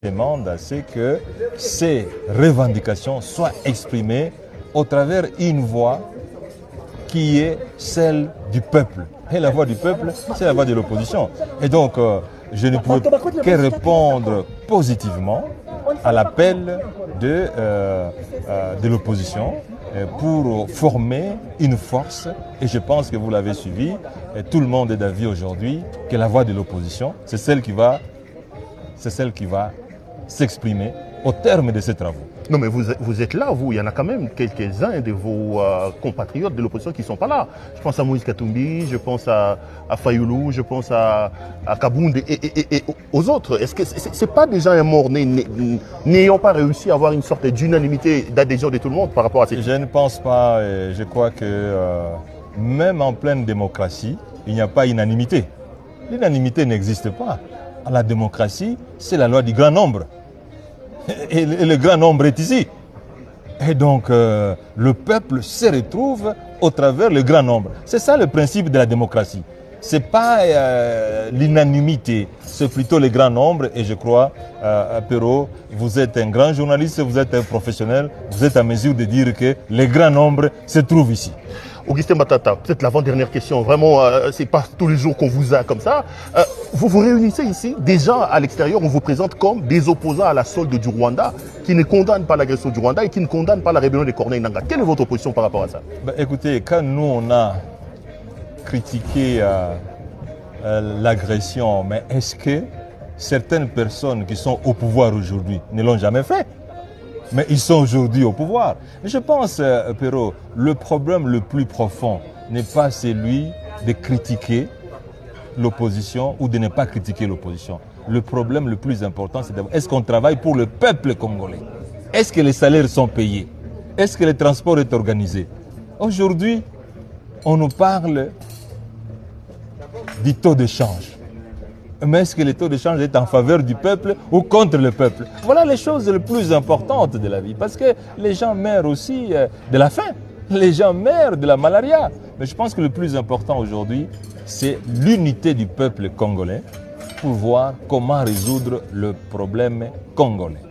demande à ce que ces revendications soient exprimées au travers une voix qui est celle du peuple. Et la voix du peuple, c'est la voix de l'opposition. Et donc, je ne peux que répondre positivement à l'appel de l'opposition pour former une force. Et je pense que vous l'avez suivi, et tout le monde est d'avis aujourd'hui que la voix de l'opposition, c'est celle qui va s'exprimer au terme de ces travaux. Non, mais vous êtes là, vous. Il y en a quand même quelques-uns de vos compatriotes de l'opposition qui ne sont pas là. Je pense à Moïse Katumbi, je pense à Fayoulou, je pense à Kabound et aux autres. Est-ce que ce n'est pas déjà un mort n'ayant pas réussi à avoir une sorte d'unanimité, d'adhésion de tout le monde par rapport à ces... Je ne pense pas, je crois que même en pleine démocratie, il n'y a pas unanimité. L'unanimité n'existe pas. La démocratie, c'est la loi du grand nombre. Et le grand nombre est ici. Et donc, le peuple se retrouve au travers le grand nombre. C'est ça le principe de la démocratie. Ce n'est pas l'unanimité, c'est plutôt le grand nombre. Et je crois, Perrault, vous êtes un grand journaliste, vous êtes un professionnel, vous êtes à mesure de dire que le grand nombre se trouve ici. Augustin Matata, peut-être l'avant-dernière question, vraiment, ce n'est pas tous les jours qu'on vous a comme ça. Vous vous réunissez ici, déjà à l'extérieur, on vous présente comme des opposants à la solde du Rwanda, qui ne condamnent pas l'agression du Rwanda et qui ne condamnent pas la rébellion des Corneilles Nangaa. Quelle est votre position par rapport à ça? Écoutez, quand nous on a critiqué l'agression, mais est-ce que certaines personnes qui sont au pouvoir aujourd'hui ne l'ont jamais fait? Mais ils sont aujourd'hui au pouvoir. Je pense, Perrault, le problème le plus profond n'est pas celui de critiquer l'opposition ou de ne pas critiquer l'opposition. Le problème le plus important, c'est d'abord, est-ce qu'on travaille pour le peuple congolais? Est-ce que les salaires sont payés? Est-ce que le transport est organisé? Aujourd'hui, on nous parle du taux de change. Mais est-ce que le taux de change est en faveur du peuple ou contre le peuple? Voilà les choses les plus importantes de la vie. Parce que les gens meurent aussi de la faim. Les gens meurent de la malaria. Mais je pense que le plus important aujourd'hui, c'est l'unité du peuple congolais pour voir comment résoudre le problème congolais.